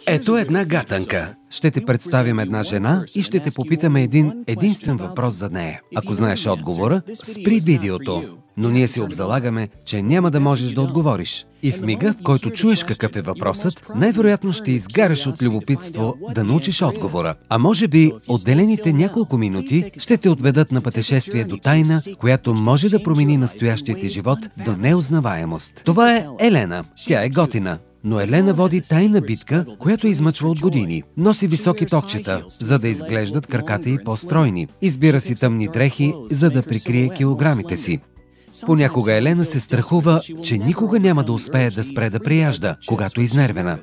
Ето една гатанка. Ще ти представим една жена и ще те попитаме един единствен въпрос за нея. Ако знаеш отговора, спри видеото. Но ние си обзалагаме, че няма да можеш да отговориш. И в мига, в който чуеш какъв е въпросът, най-вероятно ще изгаряш от любопитство да научиш отговора. А може би отделените няколко минути ще те отведат на пътешествие до тайна, която може да промени настоящия ти живот до неузнаваемост. Това е Елена. Тя е готина. Но Елена води тайна битка, която измъчва от години. Носи високи токчета, за да изглеждат краката й по-стройни. Избира си тъмни дрехи, за да прикрие килограмите си. Понякога Елена се страхува, че никога няма да успее да спре да прияжда, когато е изнервена.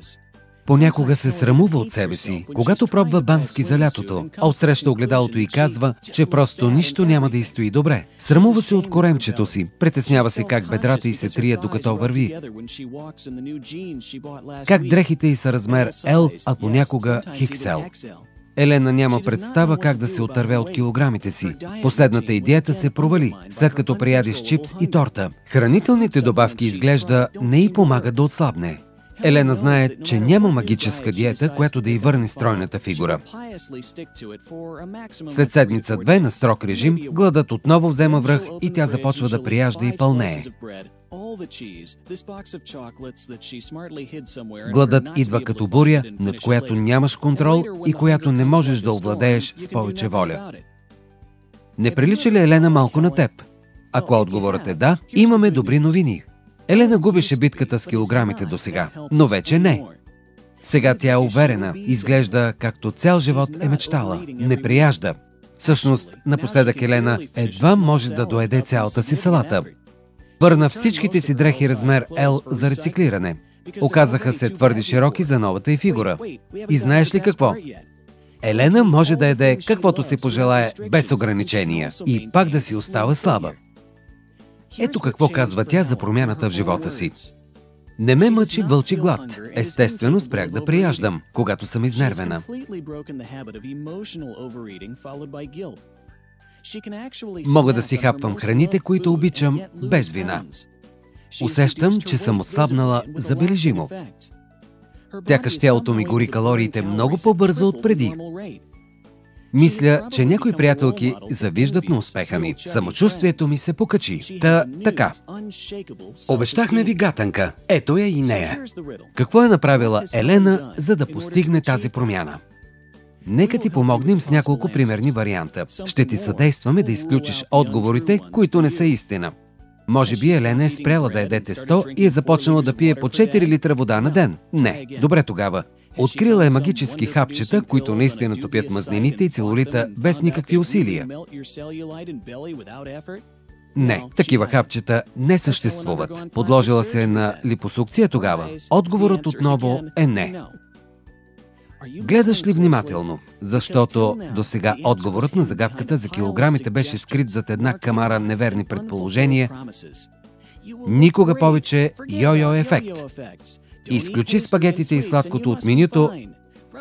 Понякога се срамува от себе си, когато пробва бански за лятото, а отсреща огледалото и казва, че просто нищо няма да й стои добре. Срамува се от коремчето си, притеснява се как бедрата й се трият докато върви, как дрехите й са размер L, а понякога XL. Елена няма представа как да се отърве от килограмите си. Последната й диета се провали, след като прияде с чипс и торта. Хранителните добавки изглежда не й помагат да отслабне. Елена знае, че няма магическа диета, която да й върне стройната фигура. След седмица-две на строг режим, гладът отново взема връх и тя започва да прияжда и пълнее. Гладът идва като буря, над която нямаш контрол и която не можеш да овладееш с повече воля. Не прилича ли Елена малко на теб? Ако отговорът е да, имаме добри новини. Елена губеше битката с килограмите досега, но вече не. Сега тя е уверена, изглежда както цял живот е мечтала, не прияжда. Всъщност, напоследък Елена едва може да доеде цялата си салата. Върна всичките си дрехи размер L за рециклиране. Оказаха се твърде широки за новата й фигура. И знаеш ли какво? Елена може да яде каквото си пожелае без ограничения и пак да си остава слаба. Ето какво казва тя за промяната в живота си. Не ме мъчи вълчи глад. Естествено спрях да прияждам, когато съм изнервена. Мога да си хапвам храните, които обичам, без вина. Усещам, че съм отслабнала забележимо. Сякаш тялото ми гори калориите много по-бързо от преди. Мисля, че някои приятелки завиждат на успеха ми. Самочувствието ми се покачи. Така. Обещахме ви гатанка. Ето я и нея. Какво е направила Елена, за да постигне тази промяна? Нека ти помогнем с няколко примерни варианта. Ще ти съдействаме да изключиш отговорите, които не са истина. Може би Елена е спряла да яде тесто и е започнала да пие по 4 литра вода на ден. Не. Добре тогава. Открила е магически хапчета, които наистина топят мазнините и целулита без никакви усилия. Не, такива хапчета не съществуват. Подложила се на липосукция тогава? Отговорът отново е не. Гледаш ли внимателно? Защото досега отговорът на загадката за килограмите беше скрит зад една камара неверни предположения. Никога повече йо-йо ефект. Изключи спагетите и сладкото от менюто,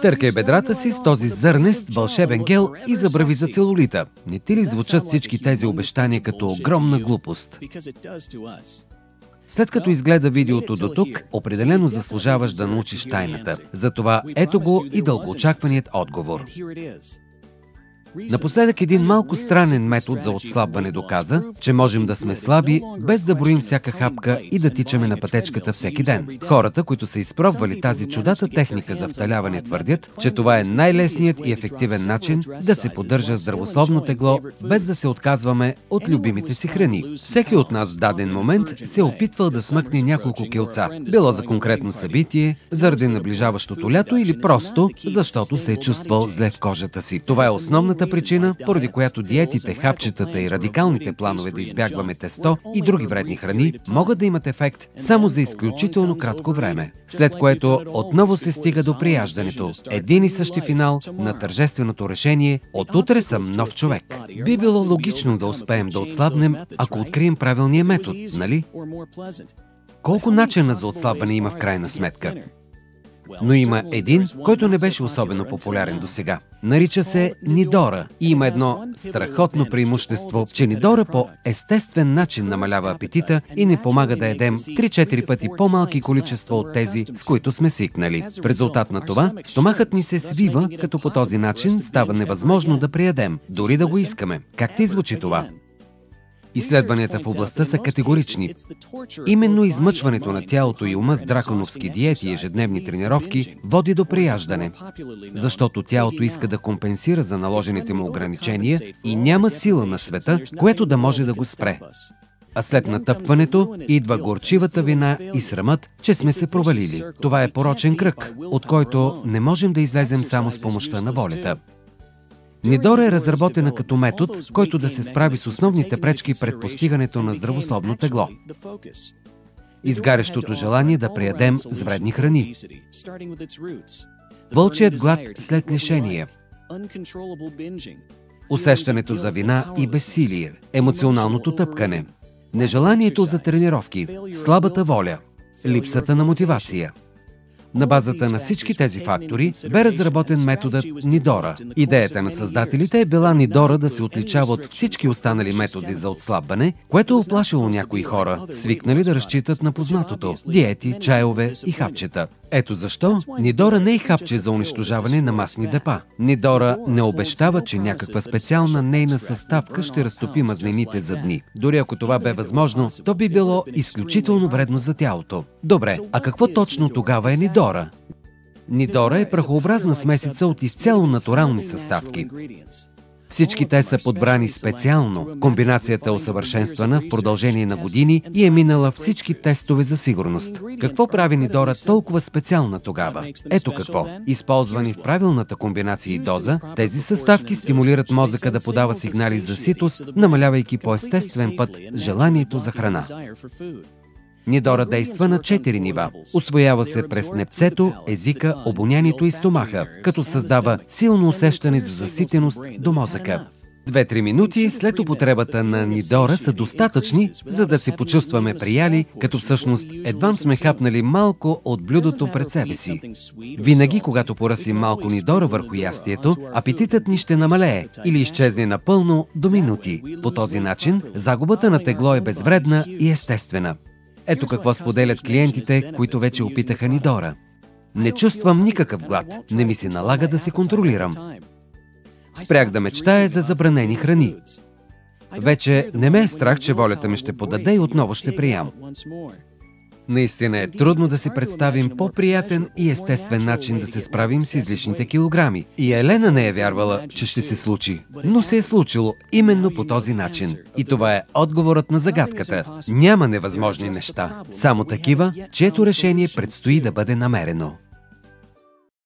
търкай бедрата си с този зърнест вълшебен гел и забрави за целулита. Не ти ли звучат всички тези обещания като огромна глупост? След като изгледа видеото до тук, определено заслужаваш да научиш тайната. Затова ето го и дългоочакваният отговор. Напоследък един малко странен метод за отслабване доказа, че можем да сме слаби, без да броим всяка хапка и да тичаме на пътечката всеки ден. Хората, които са изпробвали тази чудата техника за вталяване, твърдят, че това е най-лесният и ефективен начин да се поддържа здравословно тегло, без да се отказваме от любимите си храни. Всеки от нас в даден момент се е опитвал да смъкне няколко килца. Било за конкретно събитие, заради наближаващото лято или просто защото се е чувствал зле в кожата си. Това е основната причина, поради която диетите, хапчетата и радикалните планове да избягваме тесто и други вредни храни могат да имат ефект само за изключително кратко време, след което отново се стига до прияждането. Един и същи финал на тържественото решение „От утре съм нов човек“. Би било логично да успеем да отслабнем, ако открием правилния метод, нали? Колко начина за отслабване има в крайна сметка? Но има един, който не беше особено популярен досега. Нарича се Нидора и има едно страхотно преимущество, че Нидора по естествен начин намалява апетита и ни помага да едем 3-4 пъти по-малки количества от тези, с които сме свикнали. В резултат на това, стомахът ни се свива, като по този начин става невъзможно да приядем, дори да го искаме. Как ти звучи това? Изследванията в областта са категорични. Именно измъчването на тялото и ума с драконовски диети и ежедневни тренировки води до прияждане, защото тялото иска да компенсира за наложените му ограничения и няма сила на света, което да може да го спре. А след натъпването идва горчивата вина и срамът, че сме се провалили. Това е порочен кръг, от който не можем да излезем само с помощта на волята. Нидора е разработена като метод, който да се справи с основните пречки пред постигането на здравословно тегло. Изгарящото желание да приядем с вредни храни. Вълчият глад след лишение. Усещането за вина и безсилие. Емоционалното тъпкане. Нежеланието за тренировки. Слабата воля. Липсата на мотивация. На базата на всички тези фактори бе разработен методът Нидора. Идеята на създателите е била Нидора да се отличава от всички останали методи за отслабване, което е уплашило някои хора, свикнали да разчитат на познатото – диети, чайове и хапчета. Ето защо Нидора не е хапче за унищожаване на масни депа. Нидора не обещава, че някаква специална нейна съставка ще разтопи мазнините за дни. Дори ако това бе възможно, то би било изключително вредно за тялото. Добре, а какво точно тогава е Нидора? Нидора е прахообразна смесица от изцяло натурални съставки. Всички те са подбрани специално. Комбинацията е усъвършенствана в продължение на години и е минала всички тестове за сигурност. Какво прави Нидора толкова специална тогава? Ето какво. Използвани в правилната комбинация и доза, тези съставки стимулират мозъка да подава сигнали за ситост, намалявайки по естествен път желанието за храна. Нидора действа на 4 нива. Усвоява се през непцето, езика, обонянието и стомаха, като създава силно усещане за заситеност до мозъка. 2-3 минути след употребата на Нидора са достатъчни, за да се почувстваме прияли, като всъщност едвам сме хапнали малко от блюдото пред себе си. Винаги, когато поръсим малко Нидора върху ястието, апетитът ни ще намалее или изчезне напълно до минути. По този начин, загубата на тегло е безвредна и естествена. Ето какво споделят клиентите, които вече опитаха Нидора. Не чувствам никакъв глад, не ми се налага да се контролирам. Спрях да мечтая за забранени храни. Вече не ме е страх, че волята ми ще подаде и отново ще приям. Наистина е трудно да си представим по-приятен и естествен начин да се справим с излишните килограми. И Елена не е вярвала, че ще се случи. Но се е случило именно по този начин. И това е отговорът на загадката. Няма невъзможни неща, само такива, чието решение предстои да бъде намерено.